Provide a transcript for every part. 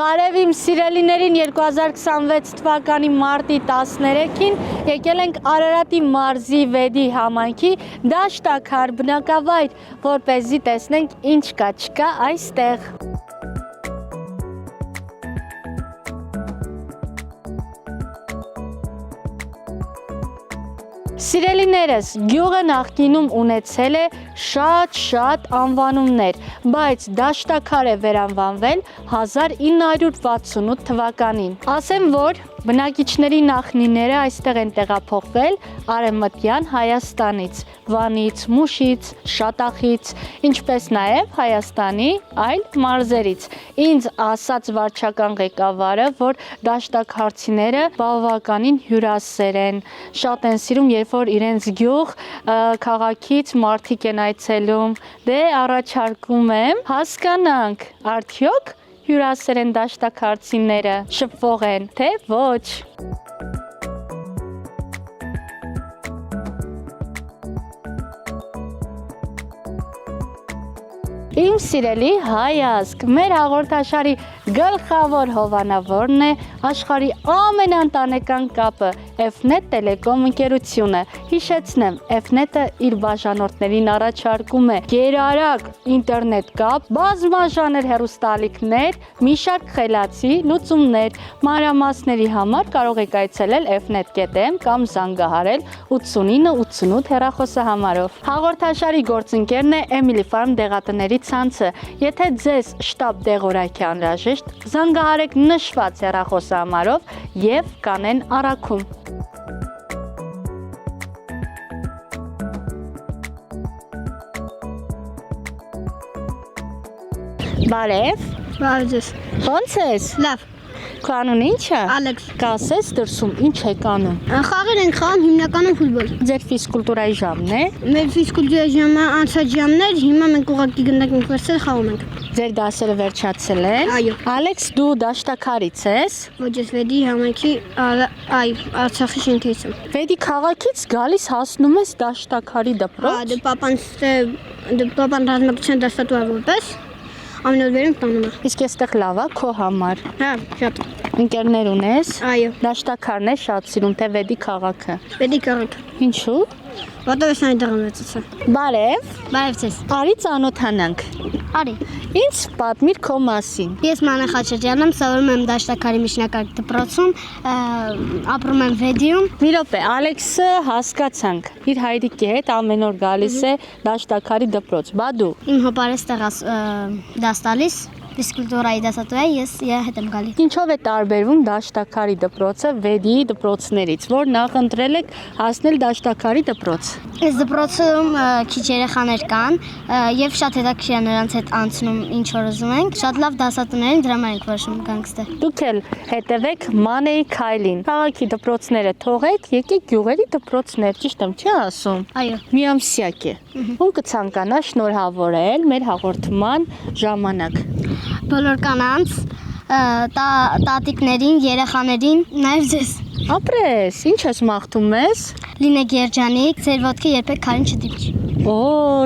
Բարև իմ սիրելիներին 2026 թվականի մարտի 13-ին եկել ենք Արարատի մարզի Վեդի համայնքի դաշտաքար բնակավայր, որպեսզի տեսնենք ինչ կա չկա այստեղ։ Սիրելիներս, գյուղը նախկինում ունեցել է շատ անվանումներ, բայց դաշտաքար է վերանվանվել 1968 թվականին։ Ասեմ, որ բնակիչների նախնիները այստեղ են տեղափոխվել Արևմտյան Հայաստանից, Վանից, Մուշից, Շատախից, ինչպես նաև Հայաստանի այլ մարզերից։ Ինձ ասաց վարչական ղեկավարը, որ դաշտաքարցիները բավականին հյուրասեր են, շատ են սիրում, երբ որ իրենց գյուղ քաղաքից մարդիկ են այցելում, դե առաջարկում եմ հասկանանք, արդյոք հյուրասեր են դաշտաքարցիները, շփվող են, թե ոչ։ Իմ սիրելի հայազգ, մեր հաղորդաշարի գլխավոր հովանավորն է աշխարհի ամենաընտանեկան կապը F-Net Telecom ընկերությունը։ Հիշեցնեմ, F-Net-ը իր բաժանորդներին առաջարկում է գերարագ ինտերնետ կապ, բազմաժանր հեռուստաալիքներ, մի շարք խելացի լուծումներ։ Մանրամասների համար կարող եք այցելել fnet.am կամ զանգահարել 8988 հեռախոսահամարով։ Հաղորդաշարի գործընկերն է Emily Farm դեղատների ցանցը։ Եթե ձեզ շտապ դեղորայքի անհրաժեշտ, զանգահարեք նշված հեռախոսահամարով եւ կանեն առաքում։ Բարև։ Բարև ձեզ։ Ո՞նց ես։ Լավ։ Քո անունը ի՞նչ է։ Ալեքս։ Կասես դրսում ինչ եք անում։ Խաղեր ենք խաղում հիմնականում ֆուտբոլ։ Ձեր ֆիզկուլտուրայի ժամն է։ Մեր ֆիզկուլտուրայի ժամը անցած ժամներ, հիմա մենք ուղղակի գնդակ ենք վերցել խաղում ենք։ Ձեր դասերը վերջացել են։ Այո։ Ալեքս, դու դաշտաքարից ես։ Ոչ ես Վեդի համայնքի Արցախի շենքից եմ։ Վեդի քաղաքից գալիս հասնում ես դաշտաքարի դպրոց։ Դե պապան ռազմական դասատու որպես ամեն օր վերում տանում է։ Իսկ այստեղ լավ է քո համար։ Հա, շատ։ Ընկերներ ունես։ Այո։ Դաշտաքարն է շատ սիրում, թե Վեդի քաղաքը։ Վեդի քաղաք։ Ինչու։ Որտեղ ես այնտեղ եմ մեծացել։ Բարև։ Բարև ձեզ։ Արի ծանոթանանք։ Արի։ Ինչ պատմիր քո մասին։ Ես Մանե Խաչատրյանն եմ, սովորում եմ դաշտաքարի միջնակարգ դպրոցում, ապրում եմ Վեդիում։ Մի րոպե, Ալեքսը հասկացանք։ Իր հայրիկի հետ ամեն օր գալիս է դաշտաքարի դպրոց։ Բա դու։ Իմ հոպարես տեղաս դաս տալիս, ֆիզկուլտուրայի դասատու է, ես հետ եմ գալի։ Ինչով է տարբերվում դաշտաքարի դպրոցը Վեդիի դպրոցներից, որ նախընտրել եք հասնել դաշտաքարի դպրոց։ Այս դպրոցում քիչ երեխաներ կան եւ շատ հետաքրքիր է նրանց հետ անցնում ինչ որ ուզում ենք։ Շատ լավ դասատուներին դրամա ենք որոշում գանք ստեղ։ Դուք էլ հետևեք Մանեի քայլին։ Քաղաքի դպրոցները թողեք, եկեք գյուղերի դպրոցներ, ճիշտ եմ, չի ասում։ Այո։ Միամսյակ է։ Ում կցանկանա շնորհավորել մեր հաղորդման ժամանակ։ Բոլոր կանանց, տատիկներին, երեխաներին, նաև ձեզ։ Ապրես, ինչ ես մաղթում ես։ Լինեք երջանիկ, ձեր ոտքը երբեք քարին չդիպչի։ Օ,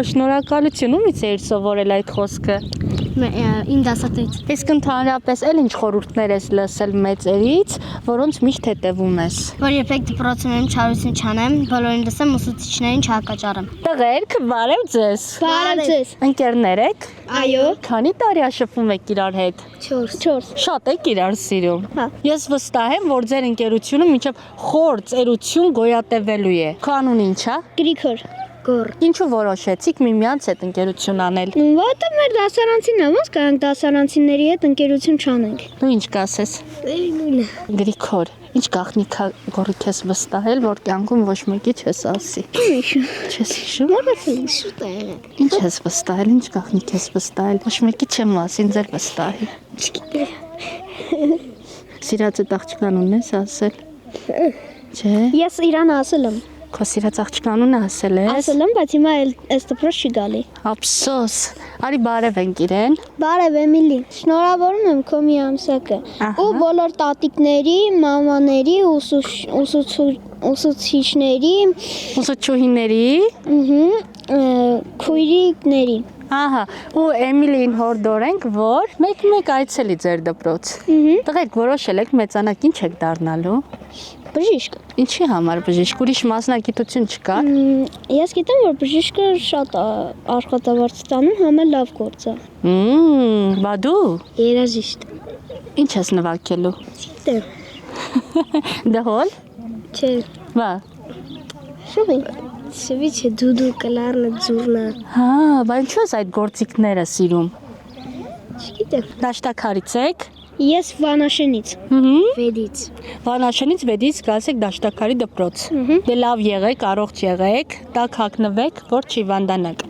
շնորհակալություն, ումից էիր սովորել այդ խոսքը։ Իմ դասատուից։ Իսկ ընդհանրապես էլ ինչ խորհուրդներ ես լսել մեծերից, որոնց միշտ հետևում ես։ Որ երբեք դպրոցում չարություն չանեմ, բոլորին լսեմ, ուսուցիչներին չհակաճառեմ։ Տղերք, բարև ձեզ։ Բարև ձեզ։ Ընկերներ եք։ Այո։ Քանի տարի շփվում եք իրար հետ։ 4։ Շատ եք իրար սիրում։ Հա։ Ես վստահ եմ, որ ձեր ընկերությունը մինչև խոր ծերություն գոյատևելու է։ Քո անունը ի՞նչ է։ Գրիգոր։ Գոր։ Ինչու որոշեցիք միմյանց հետ ընկերություն անել։ Որտե մեր դասարանցին է, ոնց կարանք դասարանցիների հետ ընկերություն չանենք։ Դու ինչ կասես։ Նույնը։ Գրիգոր, ինչ գաղտնիք գորիկ ես վստահել, որ կյանքում ոչ մեկի չես ասի։ Չես հիշում։ Շուտ է եղել։ Ինչ ես վստահել, ինչ գաղտնիք ես վստահել։ Ոչ մեկի չեմ ասին, ձեր վստահի։ Սիրածդ աղջկանունն ես ասել։ Չէ։ Ես իրան ասել եմ։ Քո սիրած աղջկանունը ասել ես։ Ասել եմ, բայց հիմա այս դպրոց չի գալի։ Ափսոս։ Արի բարև ենք իրեն։ Բարև Էմիլի։ Շնորհավորում եմ քո միամսակը։ Ու բոլոր տատիկների, մամաների, ուսուցիչների, Ուսուցչուհիների։ քույրիկների։ Ահա, ու Էմիլին հորդորենք, որ մեկ այցելի ձեր դպրոց։ Տղերք որոշել եք մեծանակ ինչ եք դառնալու։ Բժիշկ։ Ինչի համար բժիշկ, ուրիշ մասնագիտություն չկա։ Ես գիտեմ, որ բժիշկը շատ աշխատավարձ տանում, համը լավ գործ է։ Բա դու Երաժիշտ։ ինչ ես նվագելու։ Չգիտեմ։ Դհոլ։ Չէ։ Բա։ Շուղի։ Շուղի չէ, դուդու, կլարնը, ձուրնը։ Հա, բա ինչու ես այդ գործիքները սիրում։ Չգիտեմ։ Դաշտակարից եք։ Ես Վանաշենից։ Վեդից։ Վանաշենից 6-ից գալսեք դաշտակարի դպրոց։ Դե լավ եղեք, առողջ եղեք, տակ հագնվեք, որ չհիվանդանաք։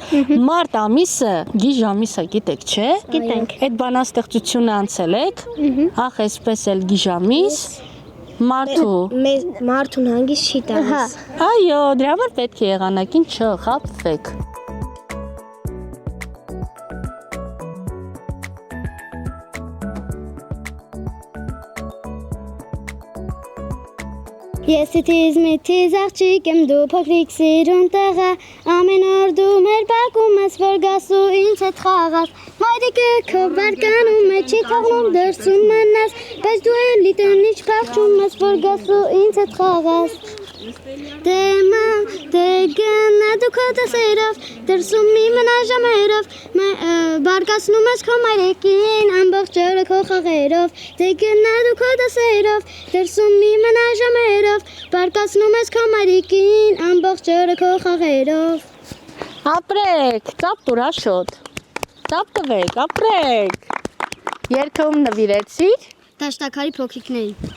Մարտ ամիսը գիժ ամիս է, գիտեք, չէ։ Գիտենք։ Այդ բանաստեղծությունը անցել եք։ Ախ, այսպես էլ գիժ ամիս։ Մարդու։ Մարդուն հանգիստ չի տալիս։ Այո, դրա համար պետք է եղանակին չխաբվեք։ Ես թիզ աղջիկ եմ դու փոքրիկ սիրուն տեղը ամեն օր դու մեր բակում ես որ գասու ինձ հետ խաղաս մայրիկը քո բարկանում է չի թողնում դրսում մնաս բայց դու էլի տնից փախչում ես որ գասու ինձ հետ խաղաս դե գնա դու քո դասերով դրսում մի մնա ժամերով բարկացնում ես քո մայրիկին ամբողջ օրը քո խաղերով դե գնա դու քո դասերով դրսում մի մնա ժամերով բարկացնում ես քո մայրիկին ամբողջ օրը քո խաղերով Ապրեք, ծապ տուր աշոտ, ծապ տվեք, ապրեք, երկում նվիրեցիր, դաշտակարի փոքրիկներին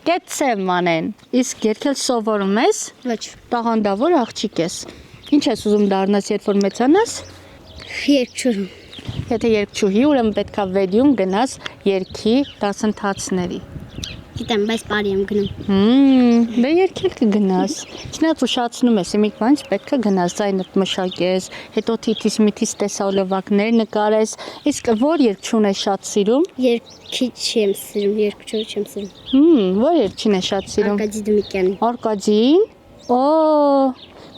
կեցեմ մանեն, իսկ երկել սովորում ես, ոչ տաղանդավոր աղջիկ ես, ինչ ես ուզում դառնաս, երբ որ մեծանաս, երկչուհի եթե երկչուհի, ուրեմն պետքա վեդիում գնաս երկի դասընթացների, գիտեմ, բայց բարի եմ գնում դե երկել կգնաս, չնայած ուշացնում ես, իմիք բանից պետք է գնաս, ձայնդ մշակես, հետո թիթիս միթիս տեսահոլովակներ նկարես, իսկ որ երկչուն ես շատ սիրում? Երկիչ եմ սիրում, երկչուհի չեմ սիրում Որ երկչին ես շատ սիրում? Արկադի Դմիտրյանի Արկադին?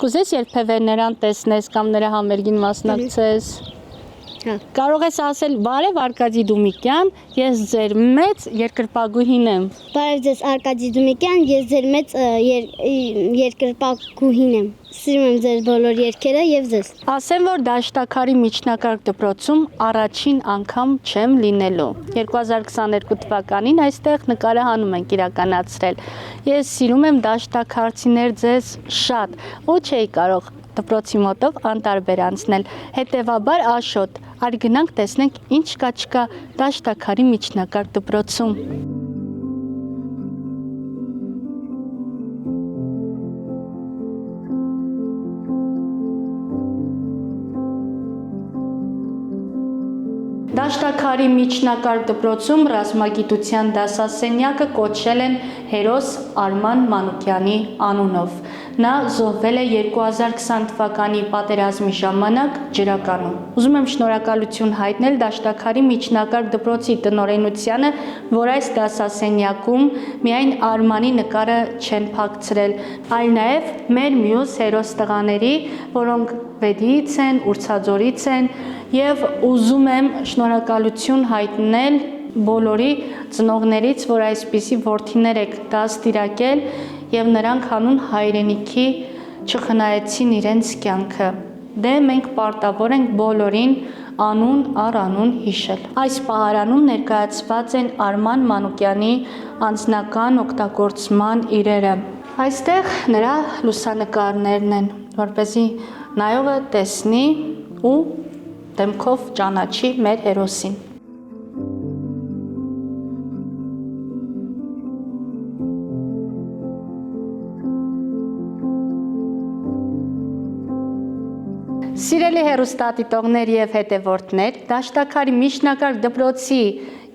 Կուզես երբևէ նրան տեսնես կամ նրա համերգին մասնակցես? Կարող ես ասել բարև Արկադի Դումիկյան, ես ձեր մեծ երկրպագուհին եմ։ Բարև ձեզ Արկադի Դումիկյան, ես ձեր մեծ երկրպագուհին եմ։ Սիրում եմ ձեր բոլոր երգերը եւ ձեզ։ Ասեմ, որ դաշտակարի միջնակարգ դպրոցում առաջին անգամ չեմ լինելու։ 2022 թվականին այստեղ նկարահանում ենք իրականացրել։ Ես սիրում եմ դաշտակարցիներ ձեզ շատ, ու չէի կարող դպրոցի մոտով անտարբեր անցնել։ Հետևաբար Աշոտ, արի գնանք տեսնենք ինչ կա չկա դաշտակարի միջնակարգ դպրոցում։ Դաշտակարի միջնակարգ դպրոցում ռազմագիտության դասասենյակը կոչել են հերոս Արման Մանուկյանի անունով։ Նա զոհվել է 2020 թվականի պատերազմի ժամանակ ջրականում։ Ուզում եմ շնորհակալություն հայտնել Դաշտակարի միջնակարգ դպրոցի տնօրենությանը, որ այս դասասենյակում միայն Արմանի նկարը չեն փակցրել, այլ նաև մեր մյուս հերոս տղաների, որոնք Վեդիից են, Ուրցաձորից են, եւ ուզում եմ շնորհակալություն հայտնել բոլորի ծնողներից, որ այսպիսի որդիներ եք դաստիարակել եւ նրանք հանուն հայրենիքի չխնայեցին իրենց կյանքը։ Դե մենք պարտավոր ենք բոլորին անուն առ անուն հիշել։ Այս պահարանում ներկայացված են Արման Մանուկյանի անձնական օգտագործման իրերը։ Այստեղ նրա լուսանկարներն են, որպեսզի նայողը տեսնի ու դեմքով ճանաչի մեր հերոսին։ Սիրելի հեռուստադիտողներ եւ հետևորդներ, Դաշտակարի միջնակարգ դպրոցի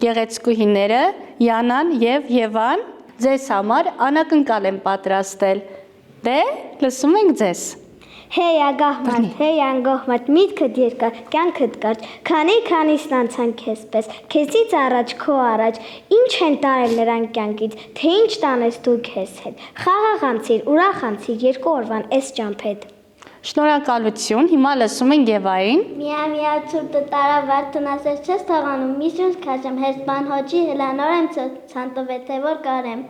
գեղեցկուհիները Յանան եւ Եվան ձեզ համար անակնկալ են պատրաստել։ Դե, լսում ենք ձեզ։ Հեյ ագահման, հեյ անգողմատ, միտքդ երկար, կյանքդ կարճ, քանի ստանցան քեզպես, քեզից առաջ, քո առաջ, ինչ են տարել նրան կյանքից, թե ինչ տանես դու քեզ հետ, խաղաղ անցիր, ուրախ անցիր, երկու օրվան էս ճամփեդ։ Շնորհակալություն, հիմա լսում ենք Եվային։ Միա ցուրտը տարա վարդնասեր չես թողանում, միշտ քաշեմ հեսպան հոճի հլանոր եմ ցանտվեթե որ կարեմ։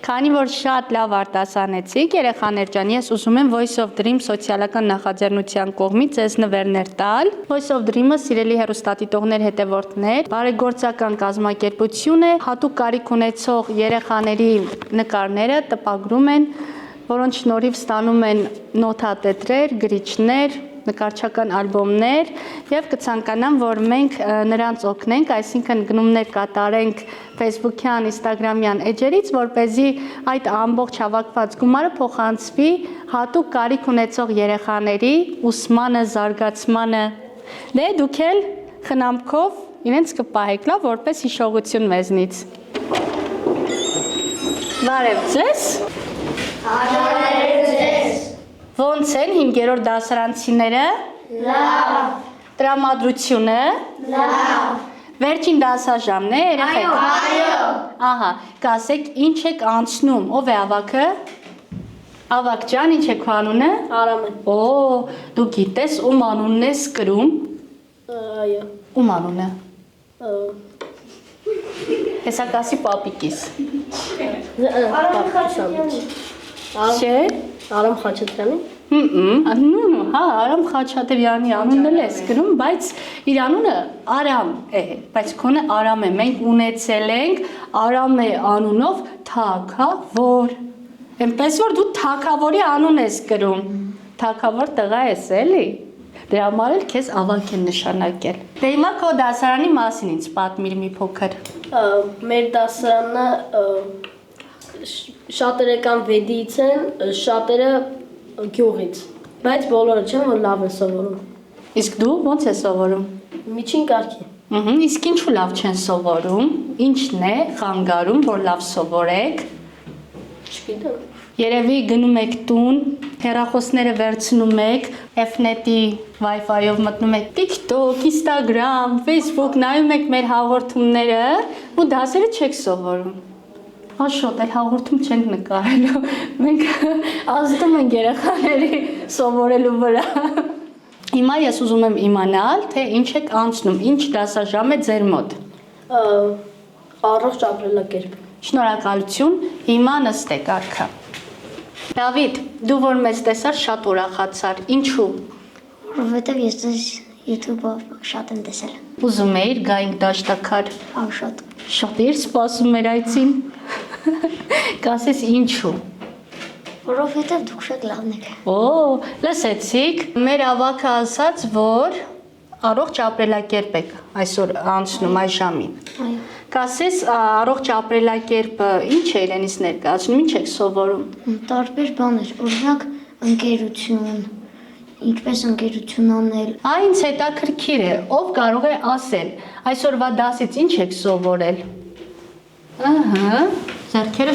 Քանի որ շատ լավ արտասանեցիք, երեխաներ ջան, ես ուզում եմ Voice of Dream սոցիալական նախաձեռնության կողմից ձեզ նվերներ տալ։ Voice of Dream-ը սիրելի հեռուստադիտողներ, հետևորդներ, բարեգործական կազմակերպություն է, հատուկ կարիք ունեցող երեխաների նկարները տպագրում են, որոնց շնորհիվ ստանում են նոթատետրեր, գրիչներ, նկարչական ալբոմներ եւ կցանկանամ, որ մենք նրանց օգնենք, այսինքն գնումներ կատարենք Facebook-յան, Instagram-յան էջերից, որպեսզի այդ ամբողջ հավաքված գումարը փոխանցվի հատուկ կարիք ունեցող երեխաների ուսմանը, զարգացմանը։ Դե դուք էլ խնամքով իրենց կպահեք, լավ, որպես հիշողություն մեզնից։ Բարև ձեզ։ Ոնց են 5-րդ դասարանցիները։ Լավ։ Տրամադրությունը։ Լավ։ Վերջին դասաժամն է, երեխեք։ Այո։ Ահա, կասեք ինչ եք անցնում, ով է ավագը։ Ավագ ջան, ինչ է քո անունը։ Արամեն։ Օ, դու գիտես ում անունն ես կրում։ Այո։ Ում անունը։ Հեսա կասի պապիկիս։ Արամ Խաչատրյանի։ Չէ։ Արամ Խաչատրյանի։ Հա, Արամ Խաչատրյանի անունն էլ ես գրում, բայց իր անունը Արամ է, բայց քոնը Արամ է։ Մենք ունեցել ենք Արամ է անունով թագավոր։ Էնպես որ դու թագավորի անուն ես գրում։ Թագավոր տղա ես էլի։ Դրա համար էլ քեզ ավագ են նշանակել։ Դե հիմա քո դասարանի մասին ինձ պատմիր մի փոքր։ Մեր դասարանը շատերը կան վեդից են, շատերը գյուղից, բայց բոլորը չեն, որ լավ են սովորում։ Իսկ դու ո՞նց ես սովորում։ Միջին կարգի։ Իսկ ինչու լավ չեն սովորում։ Ինչն է խանգարում, որ լավ սովորեք։ Չգիտեմ։ Երևի գնում եք տուն, հեռախոսները վերցնում եք, F-net-ի Wi-Fi-ով մտնում եք TikTok, Instagram, Facebook, նայում եք մեր հաղորդումները ու դասերը չեք սովորում։ Աշոտ, այլ հաղորդում չենք նկարելու, մենք ազդում ենք երեխաների սովորելու վրա։ Հիմա ես ուզում եմ իմանալ, թե ինչ եք անցնում, ինչ դասաժամ է ձեր մոտ։ Առողջ ապրելակերպ։ Շնորհակալություն, հիմա նստեք արքա։ Դավիթ, դու որ մեզ տեսար շատ ուրախացար, ինչու։ Որովհետև ես YouTube-ով շատ եմ տեսել։ Ուզում էիր գայինք դաշտակար։ Ահա շատ։ Շատ էր սպասում մեր այցին։ Կասես ինչու։ Որովհետև դուք շատ լավն եք։ Օ, լսեցիք, մեր ավագը ասաց, որ առողջ ապրելակերպ եք այսօր անցնում այս ժամին։ Այո։ Կասես առողջ ապրելակերպը ինչ է իրենից ներկայացնում, ինչ եք սովորում։ Տարբեր բաներ, օրինակ ընկերություն, ինչպես ընկերություն անել։ Ինձ հետաքրքիր է, ով կարող է ասել, այսօրվա դասից ինչ եք սովորել։ Ահա, ձեռքերը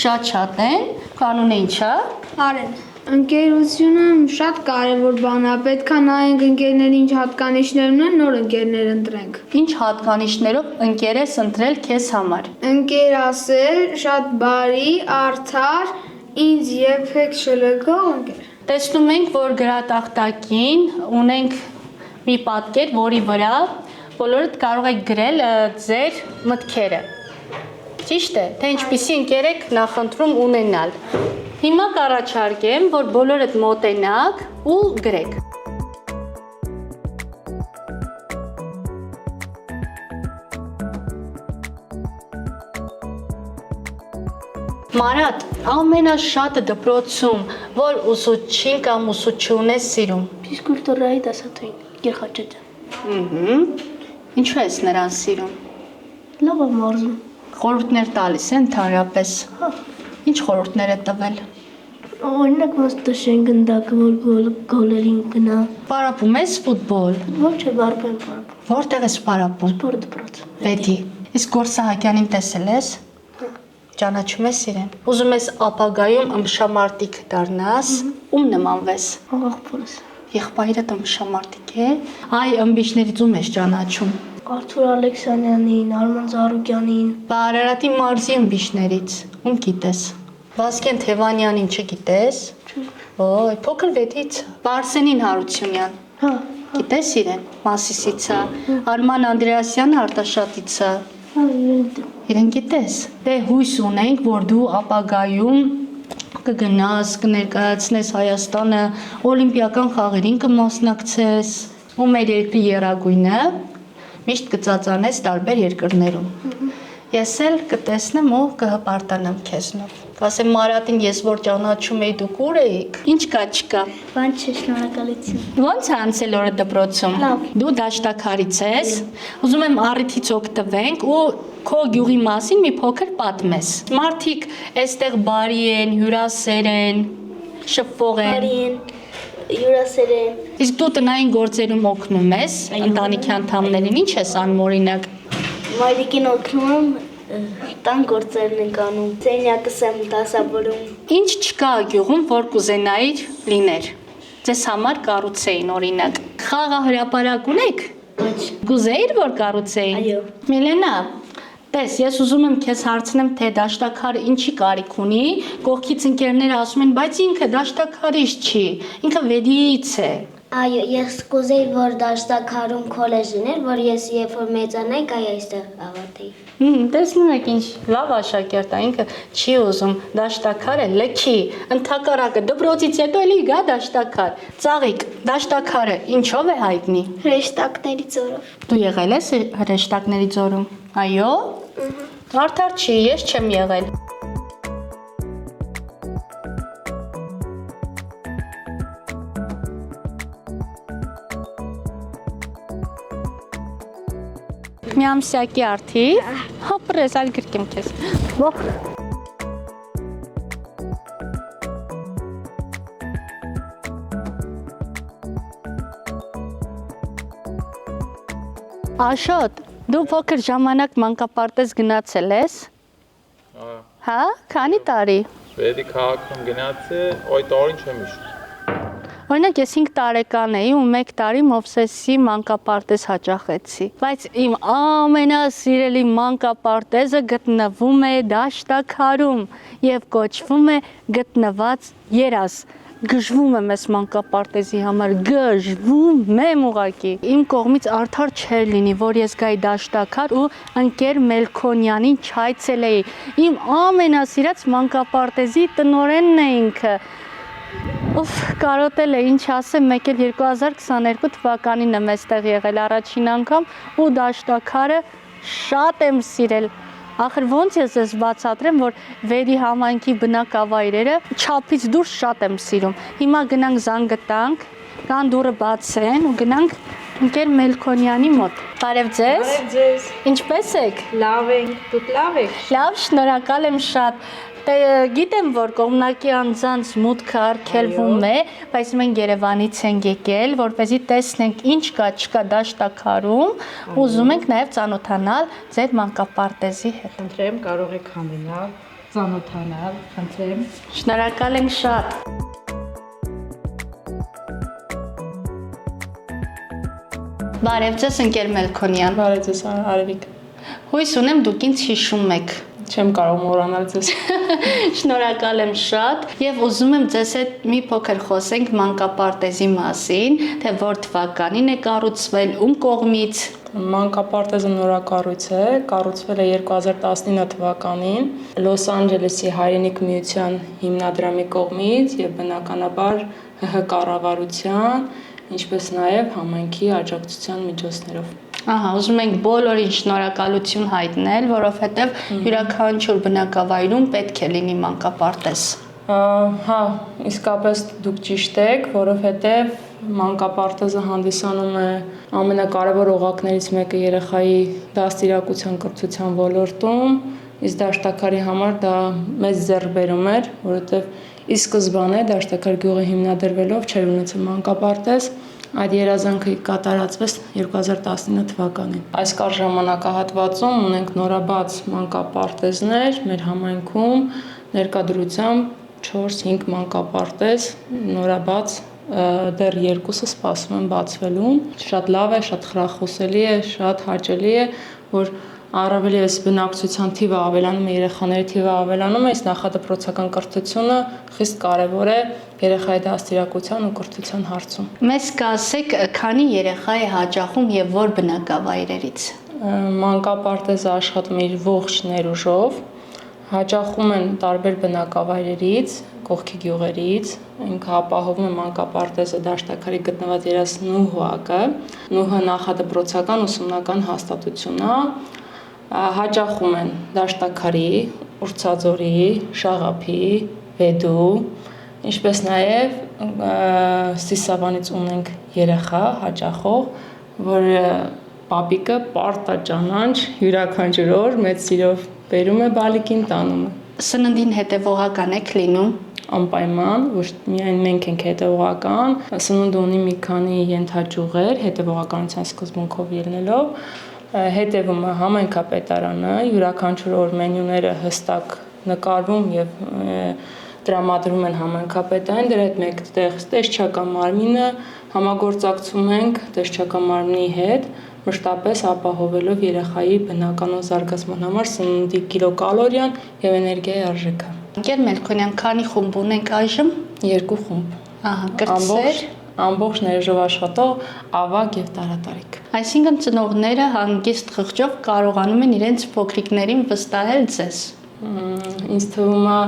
շատ են, կանոնը ինչ է։ Արեն, ընկերությունը շատ կարևոր բան է, պետք է նայենք ընկերների ինչ հատկանիշներ ունեն, նոր ընկերներ ընտրենք։ Ինչ հատկանիշներով ընկեր ես ընտրել քեզ համար։ Ընկեր ասել, շատ բարի, արդար, ինձ երբեք չլքող ընկեր։ Տեսնում ենք, որ գրատախտակին ունենք մի պատկեր, որի վրա բոլորդ կարող եք գրել ձեր մտքերը։ Ճիշտ է, թե ինչպիսի ընկեր եք նախընտրում ունենալ։ Հիմա կառաջարկեմ, որ բոլորդ մոտենաք ու գրեք։ Մարատ, ամենաշատը դպրոցում, որ ուսուցչին կամ ուսուցչուն է սիրում։ Ֆիզկուլտուրայի դասատուին, Գերխաչատրյան։ Ինչու ես նրան սիրում։ Լավ եմ մարզում։ Խորհուրդներ տալիս են ընդհանրապես։ Ինչ խորհուրդներ է տվել։ Օրինակ ոնց տշեն գնդակը, որ գոլերին գնա։ Պարապում ես ֆուտբոլ։ Ոչ է բարբեն բարբ։ Որտեղ ես պարապում։ Սպորտ դպրոց։ Վետի։ Իսկ Գոր Սահակյանին տեսել ես։ Ճանաչում ես իրեն։ Ուզում ես ապագայում ըմբշամարտիկ դառնաս, ում նմանվես։ Աղախորս։ Եղբայրդ ըմբշամարտիկ է։ Այ ըմբիշներից ում ես ճանաչում։ Արթուր Ալեքսանյանին, Արման Զարուկյանին։ Արարատի մարզի ըմբիշներից ում գիտես։ Վազգեն Թևանյանին չգիտես։ Չէ։ Ոյ, փոքր վետից։ Բարսենին Հարությունյան։ Հա, Գիտես իրեն, Մասիսից է։ Արման Անդրեասյանը Արտաշատից է։ հա, Իրեն գիտես։ Դե հույս ունենք, որ դու ապագայում կգնաս, կներկայացնես Հայաստանը, օլիմպիական խաղերին կմասնակցես, ու մեր երկրի եռագույնը միշտ կծածանես տարբեր երկրներում։ Ես էլ կտեսնեմ ու կհպարտանամ քեզնով։ Կասեմ Մարատին, ես որ ճանաչում էի դուք ուր էիք։ Ինչ կա չկա։ Բան չէ, շնորհակալություն։ Ո՞նց է անցել օրը դպրոցում։ Լավ։ Դու դաշտաքարից ես։ Ուզում եմ առիթից օգտվենք ու քո գյուղի մասին մի փոքր պատմես։ Մարդիկ այստեղ բարի են, հյուրասեր են, շփվող են։ Բարին, յուրասերեն։ Իսկ դու տնային գործերում օգնում ես ընտանիքի անդամներին, ինչ ես անում օրինակ։ Մայրիկին օգնում եմ, տան գործերն ենք անում, սենյակս եմ դասավորում։ Ինչ չկա գյուղում, որ կուզենայիր լիներ։ Ձեզ համար կառուցեին օրինակ։ Խաղահրապարակ ունեք։ Ոչ։ Կուզեիր, որ կառուցեին։ Այո։ Միլենա, տես, ես ուզում եմ քեզ հարցնեմ, թե դաշտաքարը ինչի կարիք ունի։ Կողքից ընկերները ասում են, բայց ինքը դաշտաքարից չի, ինքը վեդիից է։ Այո, ես կուզեի, որ դաշտաքարում քոլեջ լիներ, որ ես երբ որ մեծանայի, գայի այստեղ ավարտեի։ Տեսնում եք ինչ լավ աշակերտ է, ինքը չի ուզում դաշտաքարը լքի, ընդհակառակը դպրոցից հետո էլի գա դաշտաքար։ Ծաղիկ, դաշտաքարը ինչով է հայտնի։ Հրեշտակների ձորով։ Դու եղել ես հրեշտակների ձորում։ Այո։ Արդար չի, ես չեմ եղել։ Մի ամսյակի արդի, հապրես, այլ գրկեմ քեզ։ Ող։ Աշոտ, դու փոքր ժամանակ մանկապարտեզ գնացել ես։ Հա, քանի տարի։ Շվեդի քաղաքում գնացի, այդ տարին չեմ հիշում։ Օրինակ ես 5 տարեկան էի ու 1 տարի Մովսեսի մանկապարտեզ հաճախեցի։ Բայց իմ ամենասիրելի մանկապարտեզը գտնվում է դաշտաքարում եւ կոչվում է գտնված երազ։ Գժվում եմ այս մանկապարտեզի համար, գժվում եմ ուղակի։ Իմ կողմից արդար չէր լինի, որ ես գայի դաշտաքար ու ընկեր Մելքոնյանին չայցելեի։ Իմ ամենասիրած մանկապարտեզի տնօրենն է ինքը։ Ուֆ, կարոտել է, ինչ ասեմ, մեկ էլ 2022 թվականին եմ այստեղ եղել առաջին անգամ ու դաշտաքարը շատ եմ սիրել։ Ախր ոնց ես ես բացատրեմ, որ Վերի համայնքի բնակավայրերը չափից դուրս շատ եմ սիրում։ Հիմա գնանք զանգը տանք, կան դուռը բացեն ու գնանք ընկեր Մելքոնյանի մոտ։ Բարև ձեզ։ Բարև ձեզ։ Ինչպե՞ս եք։ Լավ ենք, դուք լավ եք։ Լավ, շնորհակալ եմ շատ։ Գիտեմ, որ կողմնակի անձանց մուտքը արգելվում է, բայց մենք Երևանից ենք եկել, որպեսզի տեսնենք ինչ կա, չկա դաշտաքարում, ուզում ենք նաև ծանոթանալ ձեր մանկապարտեզի հետ։ Խնդրեմ, կարող եք համենալ, ծանոթանալ, խնդրեմ։ Շնորհակալ ենք շատ։ Բարև ձեզ, ընկեր Մելքոնյան։ Բարև ձեզ, Արևիկ։ Հույս ունեմ դուք ինձ հիշում եք։ Չեմ կարող մոռանալ ձեզ։ Շնորհակալ եմ շատ եւ ուզում եմ ձեզ հետ մի փոքր խոսենք մանկապարտեզի մասին, թե որ թվականին է կառուցվել, ում կողմից։ Մանկապարտեզը նորակառույց է, կառուցվել է 2019 թվականին Լոս Անջելեսի Հայրենիք միության հիմնադրամի կողմից եւ բնականաբար ՀՀ կառավարության, ինչպես նաեւ համայնքի աջակցության միջոցներով։ Ահա, ուզում ենք բոլորին շնորհակալություն հայտնել, որովհետև յուրաքանչյուր բնակավայրում պետք է լինի մանկապարտեզ։ Հա, իսկապես դուք ճիշտ եք, որովհետև մանկապարտեզը հանդիսանում է ամենակարևոր օղակներից մեկը երեխայի դաստիարակության կրթության ոլորտում, իսկ դաշտաքարի համար դա մեծ ձեռքբերում էր, որովհետև ի սկզբանե դաշտաքար գյուղը հիմնադրվելով չէր ունեցել մանկապարտեզ, այդ երազանքը կատարածվեց 2019 թվականին։ Այս կարճ ժամանակահատվածում ունենք նորաբաց մանկապարտեզներ մեր համայնքում, ներկայությամբ 4-5 մանկապարտեզ նորաբաց, դեռ 2-ը սպասում են բացվելուն։ Շատ լավ է, շատ խրախուսելի է, շատ հաճելի է, որ առավել եւս բնակչության թիվը ավելանում է, երեխաների թիվը ավելանում է, իսկ նախադպրոցական կրթությունը խիստ կարևոր է երեխայի դաստիարակության ու կրթության հարցում։ Մեզ կասեք, քանի երեխա է հաճախում եւ որ բնակավայրերից։ Մանկապարտեզը աշխատում է իր ողջ ներուժով, հաճախում են տարբեր բնակավայրերից, կողքի գյուղերից, ինքը ապահովում է մանկապարտեզը դաշտաքարի գտնված 38-ը, Նուհը նախադպրոցական ուսումնական հաստատություն է, հաճախում են դաշտաքարի, Ուրցաձորի, Շաղափի, Վեդու, ինչպես նաև Սիսավանից ունենք երեխա հաճախող, որ պապիկը պարտաճանաչ յուրաքանչյուր օր մեծ սիրով բերում է բալիկին տանում է։ Սննդին հետևողական եք լինում։ Անպայման, ոչ միայն մենք ենք հետևողական, սնունդը ունի մի քանի ենթաճյուղեր, հետևողականության սկզբունքով ելնելով, հետևում է համայնքապետարանը, յուրաքանչյուր օր մենյուները հստակ նկարվում եւ տրամադրում են համայնքապետարին, դրա հետ մեկտեղ տեսչական մարմինը համագործակցում ենք տեսչական մարմնի հետ, մշտապես ապահովելով երեխայի բնականոն զարգացման համար սննդի կիլոկալորիան եւ էներգիայի արժեքը։ Ընկեր Մելքոնյան, քանի խումբ ունենք այժմ։ 2 խումբ։ Ահա, կրտսեր։ Ամբողջ ներժով աշխատող ավագ եւ տարատարիք։ Այսինքն ծնողները հանգիստ խղճով կարողանում են իրենց փոքրիկներին վստահել ձեզ։ Ինձ թվում է